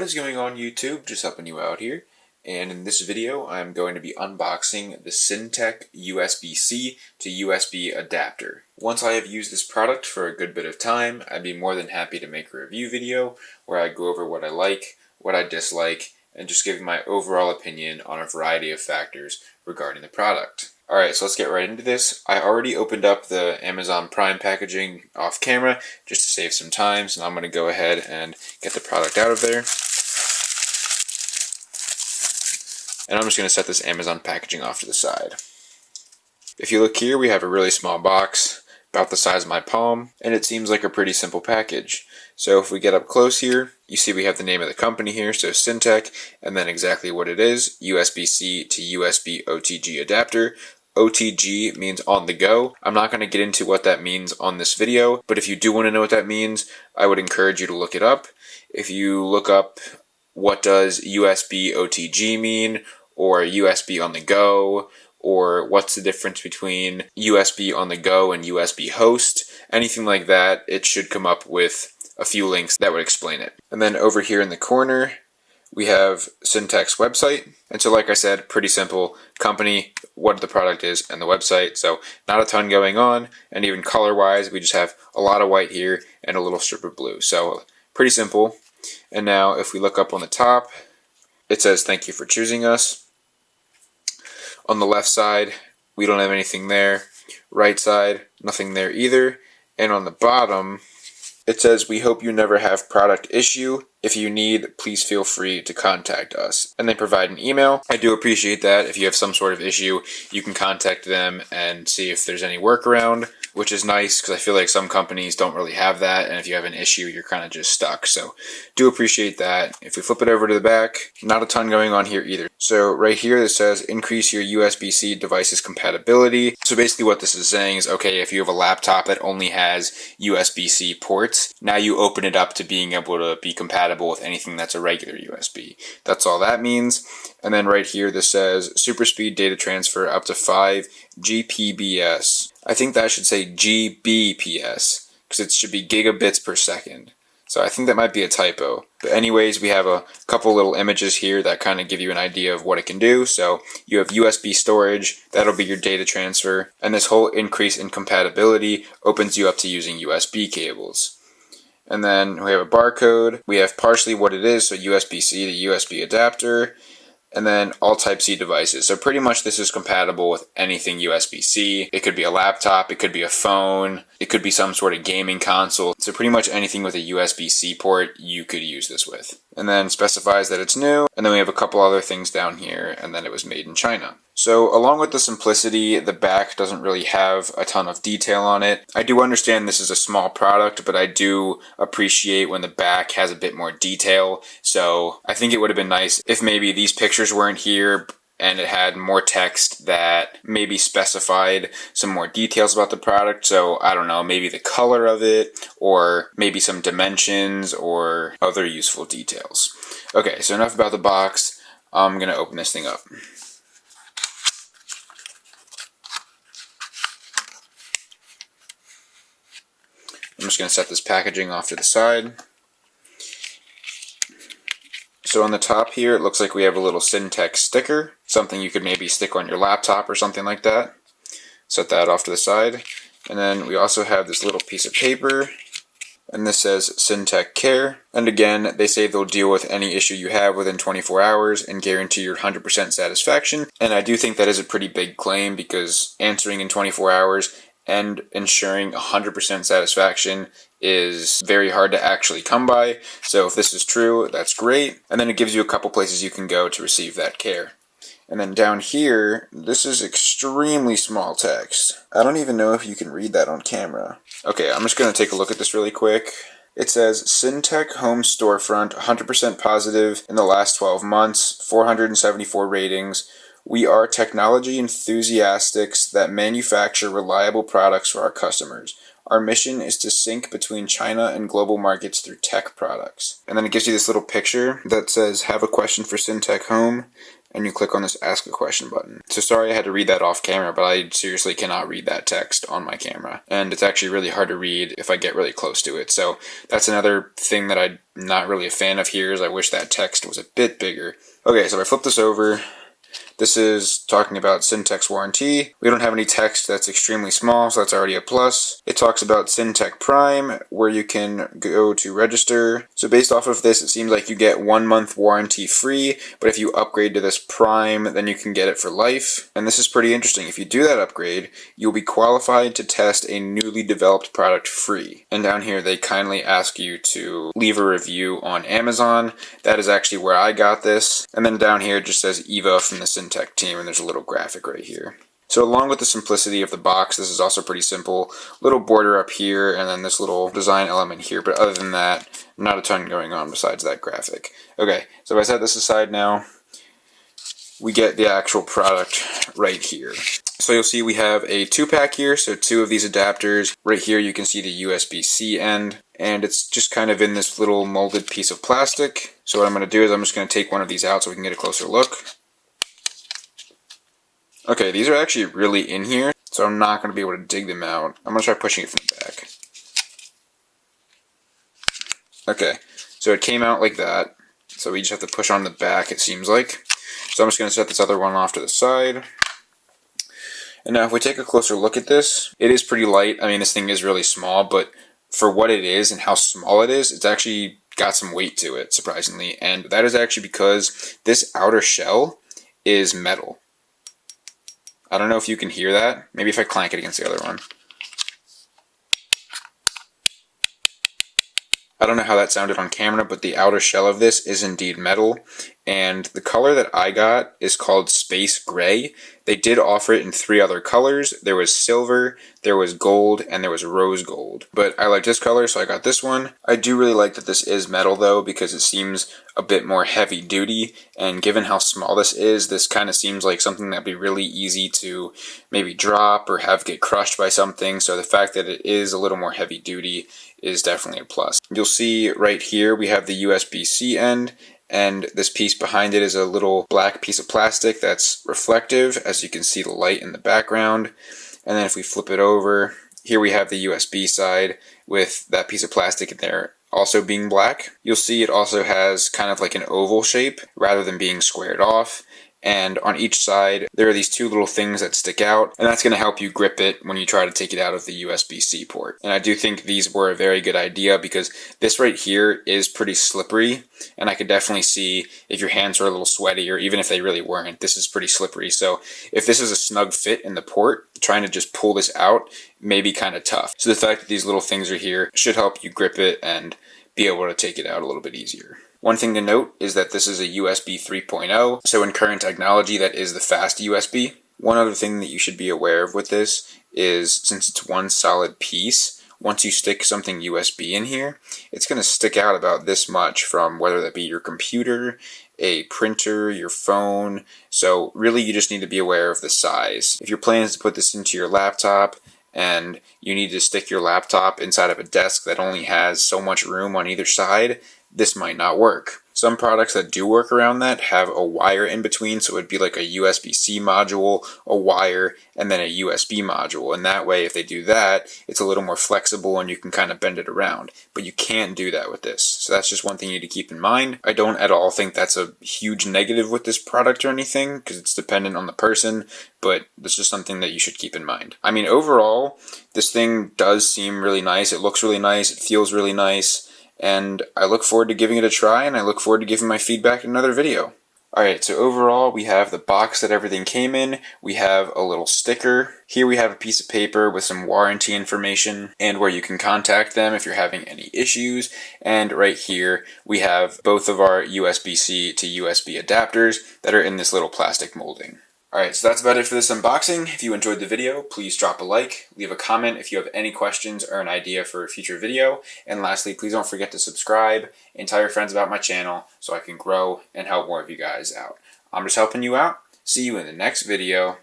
What is going on YouTube? Just helping you out here. And in this video, I'm going to be unboxing the Syntech USB-C to USB adapter. Once I have used this product for a good bit of time, I'd be more than happy to make a review video where I go over what I like, what I dislike, and just give my overall opinion on a variety of factors regarding the product. Alright, so let's get right into this. I already opened up the Amazon Prime packaging off camera just to save some time, so now I'm going to go ahead and get the product out of there. And I'm just going to set this Amazon packaging off to the side. If you look here, we have a really small box, about the size of my palm, and it seems like a pretty simple package. So if we get up close here, you see we have the name of the company here, so Syntech, and then exactly what it is, USB-C to USB OTG adapter. OTG means on the go. I'm not going to get into what that means on this video, but if you do want to know what that means, I would encourage you to look it up. If you look up what does USB OTG mean, or USB on the go, or what's the difference between USB on the go and USB host, anything like that, it should come up with a few links that would explain it. And then over here in the corner, we have Syntech's website. And so like I said, pretty simple company, what the product is, and the website. So not a ton going on, and even color-wise, we just have a lot of white here and a little strip of blue. So pretty simple. And now if we look up on the top, it says thank you for choosing us. On the left side, we don't have anything there. Right side, nothing there either. And on the bottom, it says, we hope you never have product issue. If you need, please feel free to contact us. And they provide an email. I do appreciate that. If you have some sort of issue, you can contact them and see if there's any workaround, which is nice because I feel like some companies don't really have that. And if you have an issue, you're kind of just stuck. So do appreciate that. If we flip it over to the back, not a ton going on here either. So right here, it says increase your USB-C device's compatibility. So basically what this is saying is, okay, if you have a laptop that only has USB-C ports, now you open it up to being able to be compatible with anything that's a regular USB. That's all that means. And then right here, this says super speed data transfer up to 5 Gbps. I think that should say Gbps because it should be gigabits per second. So I think that might be a typo. But anyways, we have a couple little images here that kind of give you an idea of what it can do. So you have USB storage, that'll be your data transfer, and this whole increase in compatibility opens you up to using USB cables. And then we have a barcode. We have partially what it is, so USB-C to USB adapter, and then all Type-C devices. So pretty much this is compatible with anything USB-C. It could be a laptop, it could be a phone, it could be some sort of gaming console. So pretty much anything with a USB-C port you could use this with. And then specifies that it's new, and then we have a couple other things down here, and then it was made in China. So along with the simplicity, the back doesn't really have a ton of detail on it. I do understand this is a small product, but I do appreciate when the back has a bit more detail. So I think it would have been nice if maybe these pictures weren't here and it had more text that maybe specified some more details about the product. So I don't know, maybe the color of it, or maybe some dimensions or other useful details. Okay, so enough about the box. I'm gonna open this thing up. I'm just going to set this packaging off to the side. So on the top here, it looks like we have a little Syntech sticker, something you could maybe stick on your laptop or something like that. Set that off to the side. And then we also have this little piece of paper, and this says Syntech Care. And again, they say they'll deal with any issue you have within 24 hours and guarantee your 100% satisfaction. And I do think that is a pretty big claim, because answering in 24 hours and ensuring 100% satisfaction is very hard to actually come by. So if this is true, that's great. And then it gives you a couple places you can go to receive that care. And then down here, this is extremely small text. I don't even know if you can read that on camera. Okay, I'm just going to take a look at this really quick. It says, Syntech Home Storefront, 100% positive in the last 12 months, 474 ratings. We are technology enthusiasts that manufacture reliable products for our customers. Our mission is to sync between China and global markets through tech products. And then it gives you this little picture that says, have a question for Syntech Home? and you click on this ask a question button. So sorry I had to read that off camera, but I seriously cannot read that text on my camera. And it's actually really hard to read if I get really close to it. So that's another thing that I'm not really a fan of here, is I wish that text was a bit bigger. Okay, so if I flip this over, this is talking about Syntech's warranty. We don't have any text that's extremely small, so that's already a plus. It talks about Syntech Prime, where you can go to register. So based off of this, it seems like you get 1 month warranty free, but if you upgrade to this Prime, then you can get it for life. And this is pretty interesting. If you do that upgrade, you'll be qualified to test a newly developed product free. And down here, they kindly ask you to leave a review on Amazon. That is actually where I got this. And then down here, it just says Eva from the Syntech team, and there's a little graphic right here. So along with the simplicity of the box, this is also pretty simple. Little border up here, and then this little design element here, but other than that, not a ton going on besides that graphic. Okay, so if I set this aside now, we get the actual product right here. So you'll see we have a 2-pack here, so 2 of these adapters. Right here you can see the USB-C end, and it's just kind of in this little molded piece of plastic. So what I'm going to do is I'm just going to take one of these out so we can get a closer look. Okay, these are actually really in here, so I'm not going to be able to dig them out. I'm going to try pushing it from the back. Okay, so it came out like that. So we just have to push on the back, it seems like. So I'm just going to set this other one off to the side. And now if we take a closer look at this, it is pretty light. I mean, this thing is really small, but for what it is and how small it is, it's actually got some weight to it, surprisingly. And that is actually because this outer shell is metal. I don't know if you can hear that. Maybe if I clank it against the other one. I don't know how that sounded on camera, but the outer shell of this is indeed metal. And the color that I got is called Space Gray. They did offer it in 3 other colors. There was silver, there was gold, and there was rose gold. But I like this color, so I got this one. I do really like that this is metal though, because it seems a bit more heavy duty. And given how small this is, this kind of seems like something that'd be really easy to maybe drop or have get crushed by something. So the fact that it is a little more heavy duty is definitely a plus. You'll see right here we have the USB-C end, and this piece behind it is a little black piece of plastic that's reflective, as you can see the light in the background. And then if we flip it over, here we have the USB side with that piece of plastic in there also being black. You'll see it also has kind of like an oval shape rather than being squared off. And on each side, there are these 2 little things that stick out, and that's going to help you grip it when you try to take it out of the USB-C port. And I do think these were a very good idea, because this right here is pretty slippery, and I could definitely see if your hands were a little sweaty, or even if they really weren't, this is pretty slippery. So if this is a snug fit in the port, trying to just pull this out may be kind of tough. So the fact that these little things are here should help you grip it and be able to take it out a little bit easier. One thing to note is that this is a USB 3.0, so in current technology that is the fast USB. One other thing that you should be aware of with this is, since it's one solid piece, once you stick something USB in here, it's going to stick out about this much from whether that be your computer, a printer, your phone. So really you just need to be aware of the size. If your plan is to put this into your laptop, and you need to stick your laptop inside of a desk that only has so much room on either side, this might not work. Some products that do work around that have a wire in between, so it'd be like a USB-C module, a wire, and then a USB module. And that way, if they do that, it's a little more flexible and you can kind of bend it around. But you can't do that with this. So that's just one thing you need to keep in mind. I don't at all think that's a huge negative with this product or anything, because it's dependent on the person, but this is something that you should keep in mind. I mean, overall, this thing does seem really nice. It looks really nice. It feels really nice. And I look forward to giving it a try, and I look forward to giving my feedback in another video. Alright, so overall we have the box that everything came in, we have a little sticker, here we have a piece of paper with some warranty information and where you can contact them if you're having any issues, and right here we have both of our USB-C to USB adapters that are in this little plastic molding. Alright, so that's about it for this unboxing. If you enjoyed the video, please drop a like, leave a comment if you have any questions or an idea for a future video, and lastly, please don't forget to subscribe and tell your friends about my channel so I can grow and help more of you guys out. I'm just helping you out. See you in the next video.